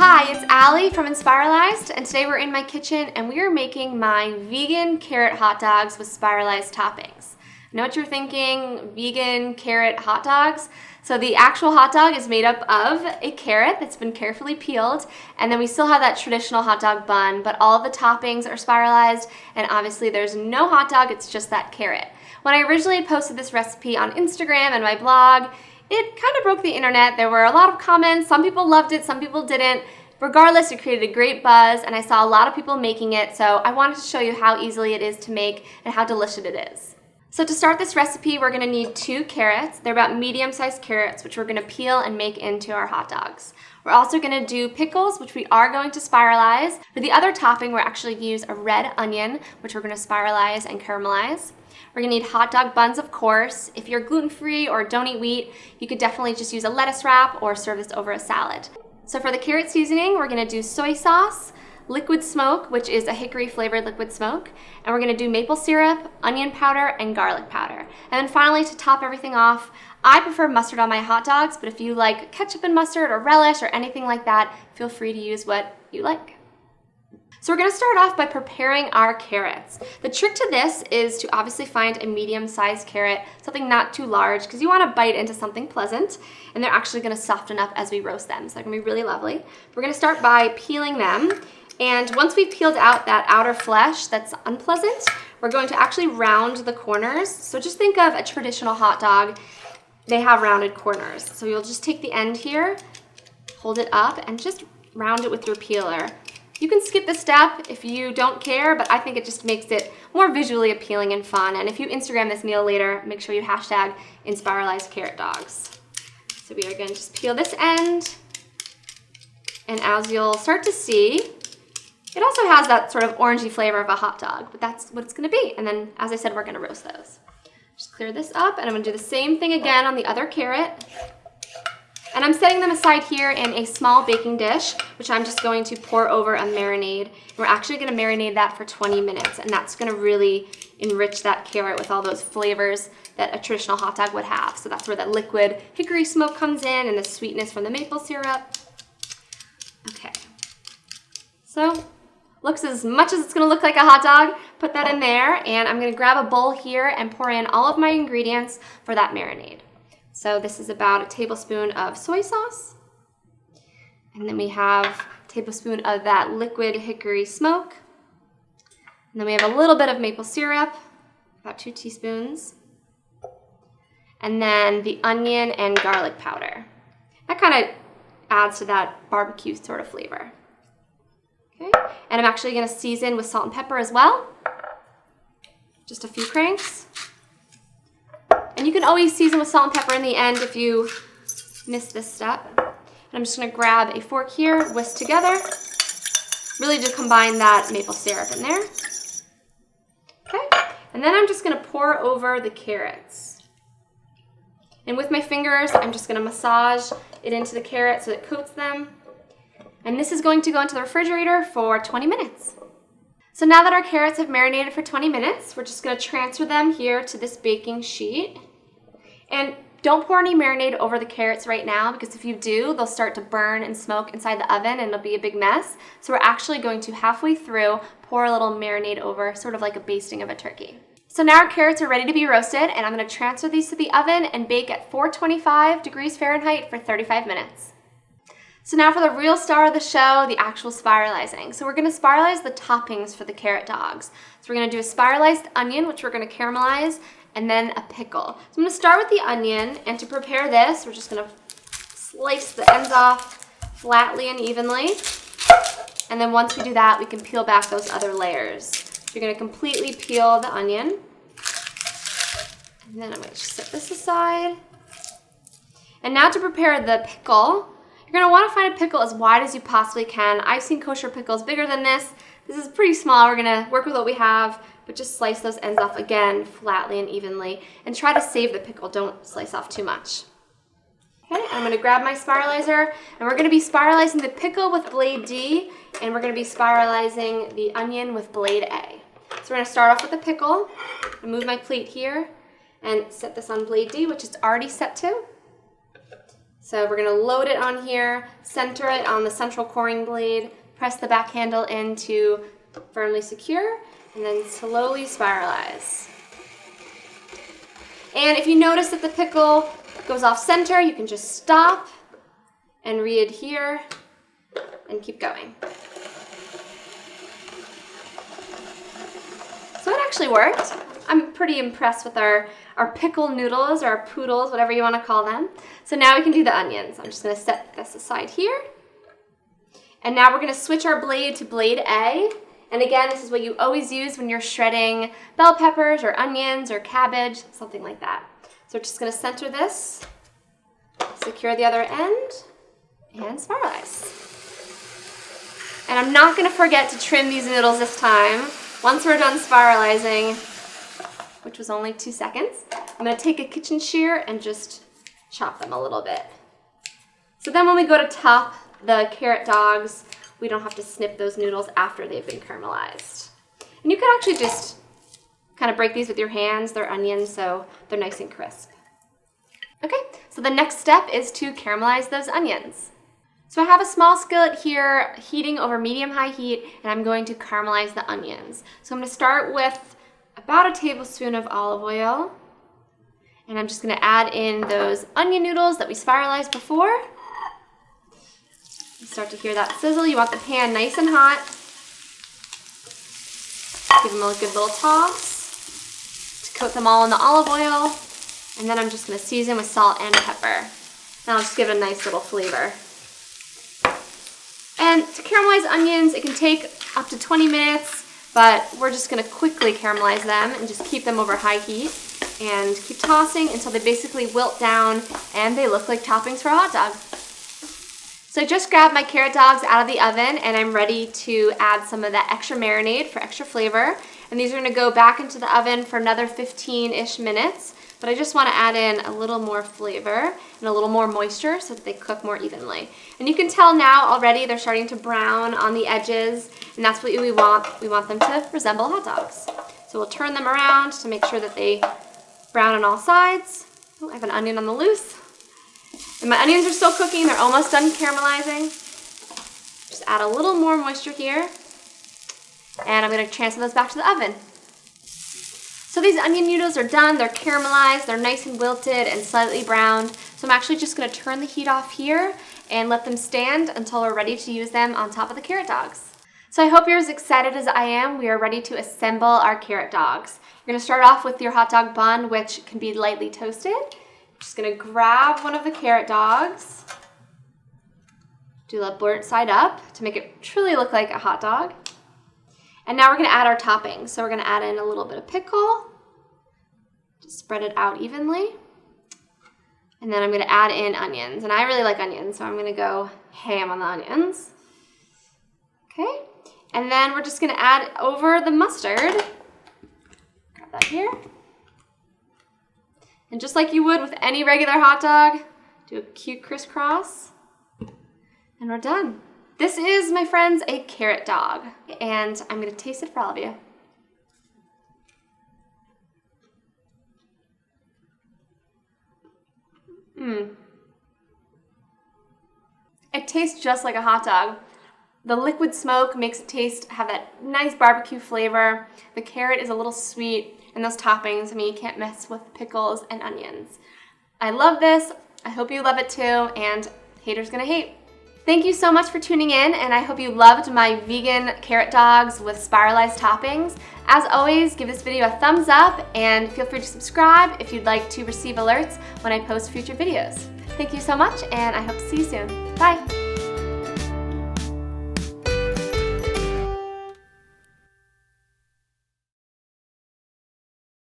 Hi, it's Ali from Inspiralized, and today we're in my kitchen and we are making my vegan carrot hot dogs with spiralized toppings. I know what you're thinking, vegan carrot hot dogs. So the actual hot dog is made up of a carrot that's been carefully peeled, and then we still have that traditional hot dog bun, but all of the toppings are spiralized, and obviously there's no hot dog, it's just that carrot. When I originally posted this recipe on Instagram and my blog, it kind of broke the internet. There were a lot of comments. Some people loved it, some people didn't. Regardless, it created a great buzz, and I saw a lot of people making it, so I wanted to show you how easily it is to make and how delicious it is. So to start this recipe, we're gonna need 2 carrots. They're about medium-sized carrots, which we're gonna peel and make into our hot dogs. We're also gonna do pickles, which we are going to spiralize. For the other topping, we're actually gonna use a red onion, which we're gonna spiralize and caramelize. We're gonna need hot dog buns, of course. If you're gluten-free or don't eat wheat, you could definitely just use a lettuce wrap or serve this over a salad. So for the carrot seasoning, we're gonna do soy sauce, liquid smoke, which is a hickory flavored liquid smoke, and we're gonna do maple syrup, onion powder, and garlic powder. And then finally, to top everything off, I prefer mustard on my hot dogs, but if you like ketchup and mustard or relish or anything like that, feel free to use what you like. So we're gonna start off by preparing our carrots. The trick to this is to obviously find a medium-sized carrot, something not too large, because you wanna bite into something pleasant, and they're actually gonna soften up as we roast them, so they're gonna be really lovely. We're gonna start by peeling them, and once we've peeled out that outer flesh that's unpleasant, we're going to actually round the corners. So just think of a traditional hot dog. They have rounded corners. So you'll just take the end here, hold it up, and just round it with your peeler. You can skip this step if you don't care, but I think it just makes it more visually appealing and fun. And if you Instagram this meal later, make sure you hashtag Inspiralized carrot dogs. So we are going to just peel this end. And as you'll start to see, it also has that sort of orangey flavor of a hot dog, but that's what it's gonna be. And then, as I said, we're gonna roast those. Just clear this up, and I'm gonna do the same thing again on the other carrot. And I'm setting them aside here in a small baking dish, which I'm just going to pour over a marinade. We're actually gonna marinate that for 20 minutes, and that's gonna really enrich that carrot with all those flavors that a traditional hot dog would have. So that's where that liquid hickory smoke comes in and the sweetness from the maple syrup. Okay, so looks as much as it's gonna look like a hot dog. Put that in there, and I'm gonna grab a bowl here and pour in all of my ingredients for that marinade. So this is about a tablespoon of soy sauce, and then we have a tablespoon of that liquid hickory smoke, and then we have a little bit of maple syrup, about 2 teaspoons, and then the onion and garlic powder. That kind of adds to that barbecue sort of flavor. Okay. And I'm actually gonna season with salt and pepper as well. Just a few cranks. And you can always season with salt and pepper in the end if you miss this step. And I'm just gonna grab a fork here, whisk together, really to combine that maple syrup in there. Okay, and then I'm just gonna pour over the carrots. And with my fingers, I'm just gonna massage it into the carrot so it coats them. And this is going to go into the refrigerator for 20 minutes. So now that our carrots have marinated for 20 minutes, we're just gonna transfer them here to this baking sheet. And don't pour any marinade over the carrots right now, because if you do, they'll start to burn and smoke inside the oven and it'll be a big mess. So we're actually going to halfway through pour a little marinade over, sort of like a basting of a turkey. So now our carrots are ready to be roasted, and I'm gonna transfer these to the oven and bake at 425 degrees Fahrenheit for 35 minutes. So now for the real star of the show, the actual spiralizing. So we're gonna spiralize the toppings for the carrot dogs. So we're gonna do a spiralized onion, which we're gonna caramelize, and then a pickle. So I'm gonna start with the onion, and to prepare this, we're just gonna slice the ends off flatly and evenly. And then once we do that, we can peel back those other layers. So you're gonna completely peel the onion. And then I'm gonna just set this aside. And now to prepare the pickle, you're gonna wanna find a pickle as wide as you possibly can. I've seen kosher pickles bigger than this. This is pretty small. We're gonna work with what we have, but just slice those ends off again, flatly and evenly, and try to save the pickle. Don't slice off too much. Okay, I'm gonna grab my spiralizer, and we're gonna be spiralizing the pickle with blade D, and we're gonna be spiralizing the onion with blade A. So we're gonna start off with the pickle. I'm move my plate here, and set this on blade D, which it's already set to. So we're gonna load it on here, center it on the central coring blade, press the back handle in to firmly secure, and then slowly spiralize. And if you notice that the pickle goes off center, you can just stop and re-adhere and keep going. So it actually worked. I'm pretty impressed with our pickle noodles, or our poodles, whatever you want to call them. So now we can do the onions. I'm just going to set this aside here. And now we're going to switch our blade to blade A. And again, this is what you always use when you're shredding bell peppers or onions or cabbage, something like that. So we're just going to center this, secure the other end, and spiralize. And I'm not going to forget to trim these noodles this time. Once we're done spiralizing, which was only 2 seconds, I'm going to take a kitchen shear and just chop them a little bit. So then when we go to top the carrot dogs, we don't have to snip those noodles after they've been caramelized. And you can actually just kind of break these with your hands. They're onions, so they're nice and crisp. Okay, so the next step is to caramelize those onions. So I have a small skillet here heating over medium-high heat, and I'm going to caramelize the onions. So I'm going to start with about a tablespoon of olive oil, and I'm just going to add in those onion noodles that we spiralized before. You start to hear that sizzle. You want the pan nice and hot. Give them a good little toss to coat them all in the olive oil, and then I'm just going to season with salt and pepper. And I'll just give it a nice little flavor. And to caramelize onions, it can take up to 20 minutes, but we're just going to quickly caramelize them and just keep them over high heat and keep tossing until they basically wilt down and they look like toppings for a hot dog. So I just grabbed my carrot dogs out of the oven, and I'm ready to add some of that extra marinade for extra flavor. And these are going to go back into the oven for another 15-ish minutes, but I just want to add in a little more flavor and a little more moisture so that they cook more evenly. And you can tell now already they're starting to brown on the edges, and that's what we want. We want them to resemble hot dogs. So we'll turn them around to make sure that they brown on all sides. Oh, I have an onion on the loose. And my onions are still cooking. They're almost done caramelizing. Just add a little more moisture here. And I'm going to transfer those back to the oven. So these onion noodles are done. They're caramelized. They're nice and wilted and slightly browned. So I'm actually just going to turn the heat off here and let them stand until we're ready to use them on top of the carrot dogs. So I hope you're as excited as I am. We are ready to assemble our carrot dogs. You're going to start off with your hot dog bun, which can be lightly toasted. Just going to grab one of the carrot dogs, do the burnt side up to make it truly look like a hot dog. And now we're going to add our toppings. So we're going to add in a little bit of pickle, just spread it out evenly. And then I'm going to add in onions. And I really like onions, so I'm going to go ham on the onions. Okay. And then we're just going to add over the mustard. Grab that here. And just like you would with any regular hot dog, do a cute crisscross, and we're done. This is, my friends, a carrot dog, and I'm gonna taste it for all of you. It tastes just like a hot dog. The liquid smoke makes it have that nice barbecue flavor. The carrot is a little sweet, and those toppings, I mean, you can't mess with pickles and onions. I love this. I hope you love it too, and haters gonna hate. Thank you so much for tuning in, and I hope you loved my vegan carrot dogs with spiralized toppings. As always, give this video a thumbs up, and feel free to subscribe if you'd like to receive alerts when I post future videos. Thank you so much, and I hope to see you soon. Bye.